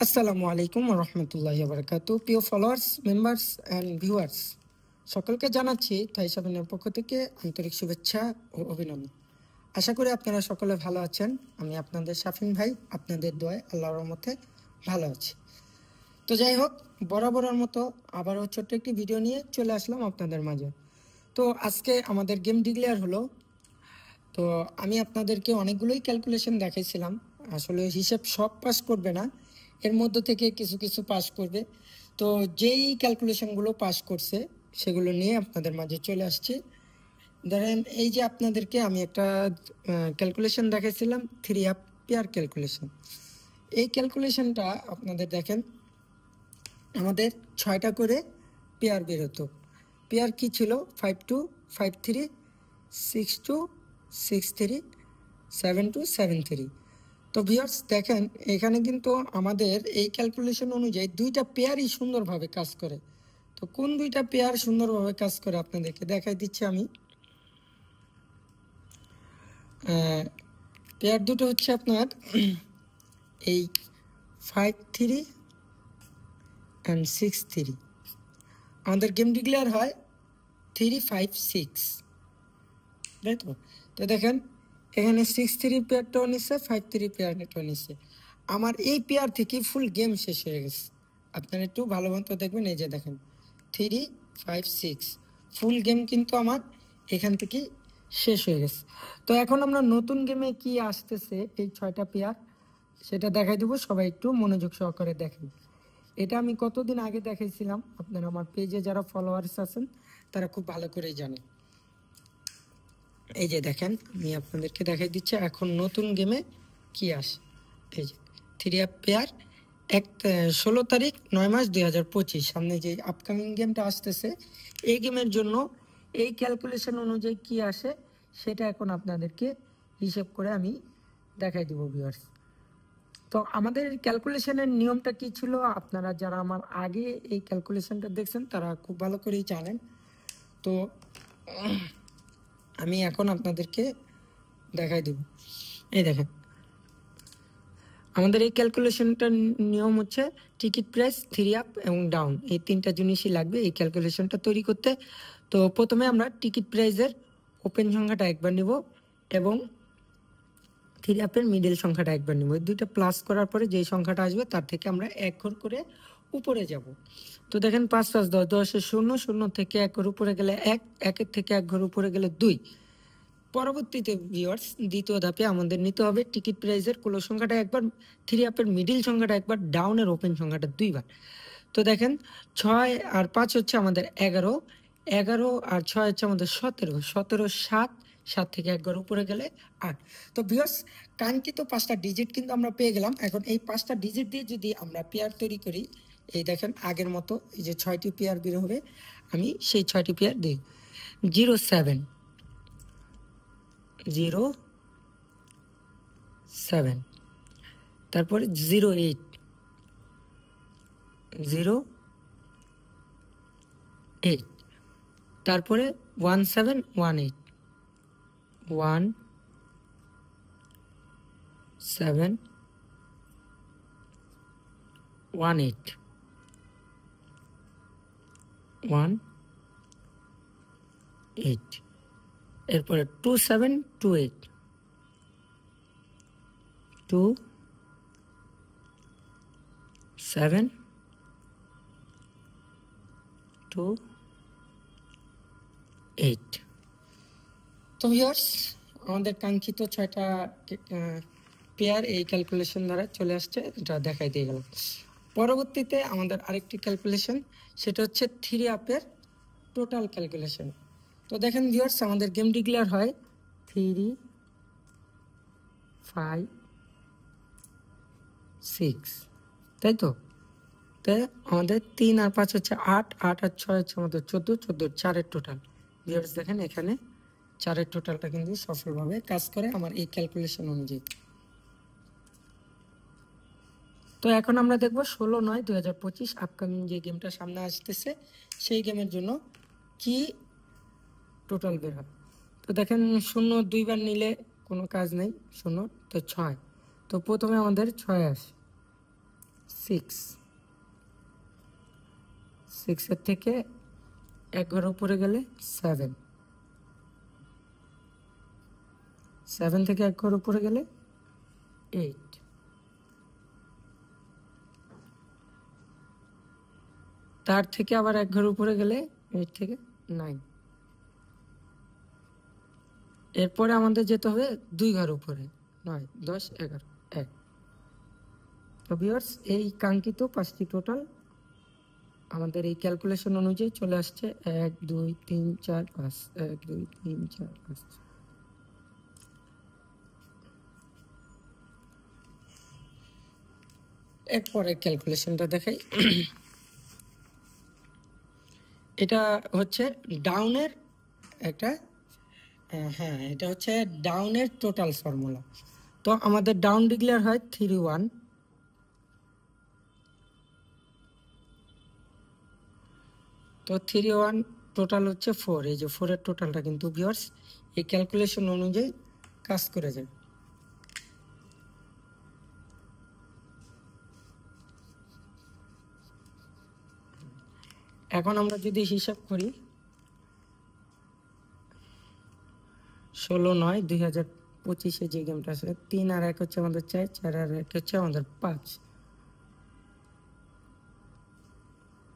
আসসালামু আলাইকুম ওয়া রাহমাতুল্লাহি ওয়া বারাকাতুহু। প্রিয় ফলোয়ার্স, মেম্বার্স অ্যান্ড ভিউয়ার্স, সকলকে জানাচ্ছি তাই সাবিনের পক্ষ থেকে আন্তরিক শুভেচ্ছা ও অভিনন্দন। আশা করি আপনারা সকলে ভালো আছেন। আমি আপনাদের শাফিন ভাই, আপনাদের দোয়ায় আল্লাহর রহমতে ভালো আছি। তো যাই হোক, বরাবরের মতো আবারও ছোট্ট একটি ভিডিও নিয়ে চলে আসলাম আপনাদের মাঝে। তো আজকে আমাদের গেম ডিক্লেয়ার হলো। তো আমি আপনাদেরকে অনেকগুলোই ক্যালকুলেশন দেখাইছিলাম। আসলে হিসেব সব পাস করবে না, এর মধ্য থেকে কিছু কিছু পাস করবে। তো যেই ক্যালকুলেশনগুলো পাস করছে সেগুলো নিয়ে আপনাদের মাঝে চলে আসছি। ধরেন এই যে আপনাদেরকে আমি একটা ক্যালকুলেশন দেখাইছিলাম, 3 পেয়ার ক্যালকুলেশন। এই ক্যালকুলেশনটা আপনাদের দেখেন, আমাদের 6টা করে পেয়ার বের হতো। পেয়ার কি ছিল? 5 2 5 3, 6 2 6 3, 7 2 7 3। তো ভিউয়ার্স দেখেন, এখানে কিন্তু আমাদের এই ক্যালকুলেশন অনুযায়ী দুইটা পেয়ারই সুন্দরভাবে কাজ করে। তো কোন দুইটা পেয়ার সুন্দরভাবে কাজ করে আপনাদেরকে দেখাই দিচ্ছি আমি। পেয়ার দুটো হচ্ছে আপনার এই 5 3 অ্যান্ড 6 3। আমাদের গেম ডিক্লেয়ার হয় 3 5 6, তাই তো? তো দেখেন এখানে 6 3 পেয়ারটাও নিচ্ছে, 5 3 পেয়ারটাও নিচ্ছে। আমার এই পেয়ার থেকে ফুল গেম শেষ হয়ে গেছে। আপনারা একটু ভালো মতো দেখবেন, এই যে দেখেন 3 5 6 ফুল গেম কিন্তু আমার এখান থেকে শেষ হয়ে গেছে। তো এখন আমরা নতুন গেমে কি আসতেছে এই 6টা পেয়ার সেটা দেখাই দেবো, সবাই একটু মনোযোগ সহকারে দেখেন। এটা আমি কতদিন আগে দেখাইছিলাম, আপনারা আমার পেজে যারা ফলোয়ার্স আছেন তারা খুব ভালো করেই জানেন। এই যে দেখেন, আমি আপনাদেরকে দেখাই দিচ্ছি এখন নতুন গেমে কি আসে। এই যে 3 পেয়ার 16 তারিখ 9 মাস 2025, সামনে যে আপকামিং গেমটা আসতেছে এই গেমের জন্য এই ক্যালকুলেশন অনুযায়ী কি আসে সেটা এখন আপনাদেরকে হিসেব করে আমি দেখাই দেবো ভিউয়ার্স। তো আমাদের ক্যালকুলেশনের নিয়মটা কি ছিল, আপনারা যারা আমার আগে এই ক্যালকুলেশনটা দেখছেন তারা খুব ভালো করেই জানেন। তো আমি এখন আপনাদেরকে দেখাই দেব। এই দেখেন, আমাদের এই ক্যালকুলেশনটার নিয়ম হচ্ছে টিকিট প্রাইস 3 আপ এবং ডাউন, এই 3টা জিনিসই লাগবে এই ক্যালকুলেশনটা তৈরি করতে। তো প্রথমে আমরা টিকিট প্রাইসের ওপেন সংখ্যাটা একবার নিব এবং 3 আপের মিডল সংখ্যাটা একবার নিব। এই দুইটা প্লাস করার পরে যেই সংখ্যাটা আসবে তার থেকে আমরা 1 ঘর করে উপরে যাব। তো দেখেন 5 5 10, 10 0, 0 থেকে 1 ঘর উপরে গেলে 1, 1 থেকে 1 ঘর উপরে গেলে 2। পরবর্তীতে ভিউয়ার্স দ্বিতীয় ধাপে আমাদের নিতে হবে টিকিট প্রাইসের ক্লোজ সংখ্যাটা একবার, 3 আপের মিডল সংখ্যাটা একবার, ডাউনের ওপেন সংখ্যাটা 2বার। তো দেখেন 6 আর 5 হচ্ছে আমাদের 11, 11 আর 6 হচ্ছে আমাদের 17, 17 7, 7 থেকে 1 ঘর উপরে গেলে 8। তো ভিউয়ার্স কাঙ্ক্ষিত 5টা ডিজিট কিন্তু আমরা পেয়ে গেলাম। এখন এই 5টা ডিজিট দিয়ে যদি আমরা পেয়ার তৈরি করি, এই দেখেন আগের মতো এই যে 6টি পেয়ার বের হবে, আমি সেই 6টি পেয়ার দিই। 0 7 0 7, তারপরে 0 8 0 8, তারপরে 1 7 1 8 1 7 1 8 1 8, এরপরে 2 7 2 8 2 7 2 8। তো ভিউয়ার্স আমাদের কাঙ্ক্ষিত 6টা পেয়ার এই ক্যালকুলেশন দ্বারা চলে আসছে, এটা দেখাই দিয়ে গেলাম। পরবর্তীতে আমাদের আরেকটি ক্যালকুলেশন, সেটা হচ্ছে 3 আপের টোটাল ক্যালকুলেশন। তো দেখেন ভিউয়ার্স আমাদের গেম ডিক্লেয়ার হয় 3 5 6, তাই তো? তাই আমাদের 3 আর 5 হচ্ছে 8, 8 আর 6 হচ্ছে আমাদের 14, 14 4-এর টোটাল। ভিউয়ার্স দেখেন এখানে 4-এর টোটালটা কিন্তু সফলভাবে কাজ করে আমার এই ক্যালকুলেশন অনুযায়ী। তো এখন আমরা দেখব 16/9/2025 আপকামিং যে গেমটা সামনে আসতেছে সেই গেমের জন্য কি টোটাল বের হয়। তো দেখেন 0 2বার নিলে কোনো কাজ নেই, 0 তো 6। তো প্রথমে আমাদের 6 আসে, 6, 6 থেকে 1 ঘর উপরে গেলে 7, 7 থেকে 1 ঘর উপরে গেলে 8, তার থেকে আবার 1 ঘর উপরে গেলে 8 থেকে 9, এরপরে আমাদের যেতে হবে 2 ঘর উপরে, 9, 10, 11, 1। তো ভিউয়ার্স, এই কাঙ্ক্ষিত 5টি টোটাল আমাদের এই ক্যালকুলেশন অনুযায়ী চলে আসছে 1, 2, 3, 4, 5, 1, 2, 3, 4, 5। এরপরে ক্যালকুলেশনটা দেখাই। এটা হচ্ছে ডাউনের একটা, হ্যাঁ এটা হচ্ছে ডাউনের টোটাল ফর্মুলা। তো আমাদের ডাউন ডিক্লেয়ার হয় 3, 1, তো 3, 1 টোটাল হচ্ছে 4। এই যে 4 এর টোটালটা কিন্তু ভিউয়ার্স এই ক্যালকুলেশন অনুযায়ী কাজ করে যায়। এখন আমরা যদি হিসাব করি 16/9/2025 যে গেমটা আছে, 3 আর 1 হচ্ছে আমাদের 4, 4 আর 1 হচ্ছে আমাদের 5,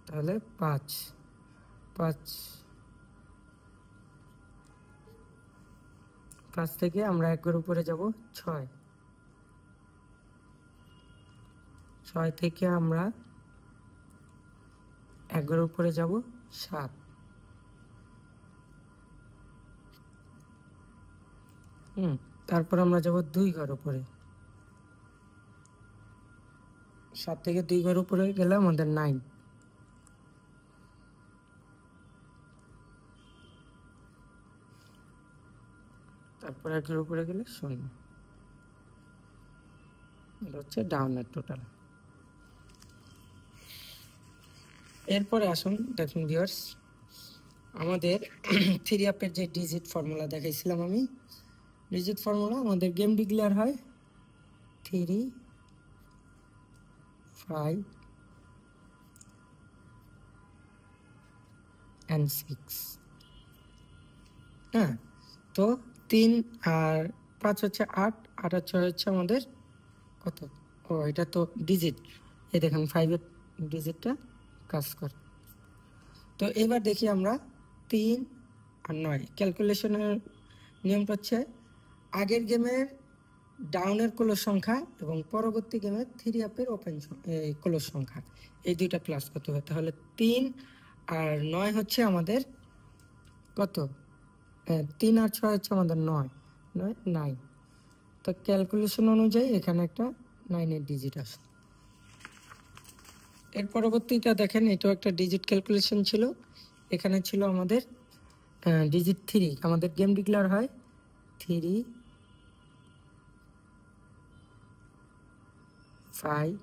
তাহলে 5 থেকে আমরা 1 ঘর উপরে যাব 6, 6 থেকে আমরা 1 ঘর উপরে যাব 7, তারপর আমরা যাব 2 ঘর উপরে, 7 থেকে 2 ঘর উপরে গেলে আমাদের 9, তারপর 1 ঘর উপরে গেলে 0। এটা হচ্ছে ডাউনের টোটাল। এরপরে আসুন দেখুন ভিউয়ার্স, আমাদের 3 আপের যে ডিজিট ফর্মুলা দেখাইছিলাম আমি, ডিজিট ফর্মুলা আমাদের গেম ডিক্লেয়ার হয় 3, 5 and 6। হ্যাঁ, তো 3 আর 5 হচ্ছে 8, 8 আর 6 হচ্ছে আমাদের কত? ও এটা তো ডিজিট, এই দেখুন 5 এর ডিজিটটা কাজ করে। তো এবার দেখি আমরা 3 আর 9 ক্যালকুলেশনের নিয়মটা হচ্ছে আগের গেমের ডাউনের ক্লোজ সংখ্যা এবং পরবর্তী গেমের 3 আপের ওপেন ক্লোজ সংখ্যা, এই দুইটা প্লাস করতে হবে। তাহলে 3 আর 9 হচ্ছে আমাদের কত? 3 আর 6 হচ্ছে আমাদের 9, 9। তো ক্যালকুলেশন অনুযায়ী এখানে একটা 9 এর ডিজিট আসে। এর পরবর্তীটা দেখেন, এটাও একটা ডিজিট ক্যালকুলেশন ছিল। এখানে ছিল আমাদের ডিজিট 3, আমাদের গেম ডিক্লেয়ার হয় 3, 5,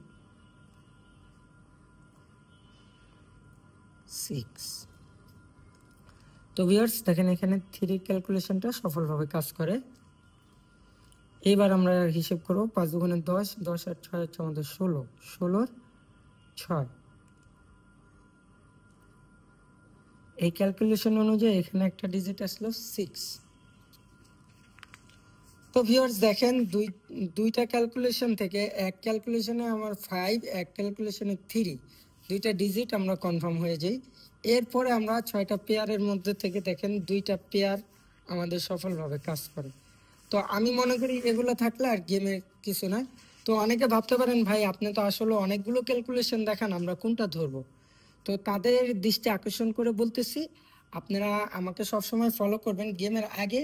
6। তো ভিউয়ার্স দেখেন এখানে 3 ক্যালকুলেশনটা সফলভাবে কাজ করে। এবার আমরা হিসেব করব 5 দুগুণে 10, 10 আর 6 হচ্ছে আমাদের 16, 16 6। এই ক্যালকুলেশন অনুযায়ী এখানে একটা ডিজিট আসলো 6। তো ভিউয়ার্স দেখেন দুইটা ক্যালকুলেশন থেকে এক ক্যালকুলেশনে আমার 5, এক ক্যালকুলেশনে 3, দুইটা ডিজিট আমরা কনফার্ম হয়ে যাই। এরপরে আমরা 6টা পেয়ারের মধ্যে থেকে দেখেন 2টা পেয়ার আমাদের সফলভাবে কাজ করে। তো আমি মনে করি এগুলো থাকলে আর গেমের কিছু না। তো অনেকে ভাবতে পারেন ভাই আপনি তো আসলে অনেকগুলো ক্যালকুলেশন দেখান, আমরা কোনটা ধরবো? তো তাদের দৃষ্টি আকর্ষণ করে বলতেছি, আপনারা আমাকে সবসময় ফলো করবেন। গেমের আগে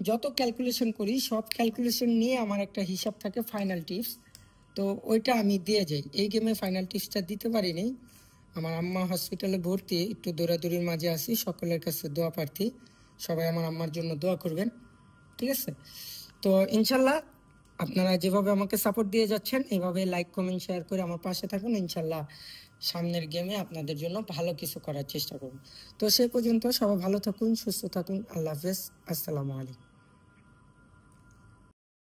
যত ক্যালকুলেশন করি সব ক্যালকুলেশন নিয়ে আমার একটা হিসাব থাকে ফাইনাল টিপস, তো ওইটা আমি দিয়ে যাই। এই গেমে ফাইনাল টিপসটা দিতে পারিনি, আমার আম্মা হসপিটালে ভর্তি, একটু দৌড়াদৌড়ির মাঝে আছি। সকলের কাছে দোয়া প্রার্থী, সবাই আমার আম্মার জন্য দোয়া করবেন, ঠিক আছে? তো ইনশাল্লাহ আপনারা যেভাবে আমাকে সাপোর্ট দিয়ে যাচ্ছেন এভাবে লাইক কমেন্ট শেয়ার করে আমার পাশে থাকুন। ইনশাল্লাহ সামনের গেমে আপনাদের জন্য ভালো কিছু করার চেষ্টা করব। তো সে পর্যন্ত সবাই ভালো থাকুন, সুস্থ থাকুন। আল্লাহ হাফেজ, আসসালামু আলাইকুম।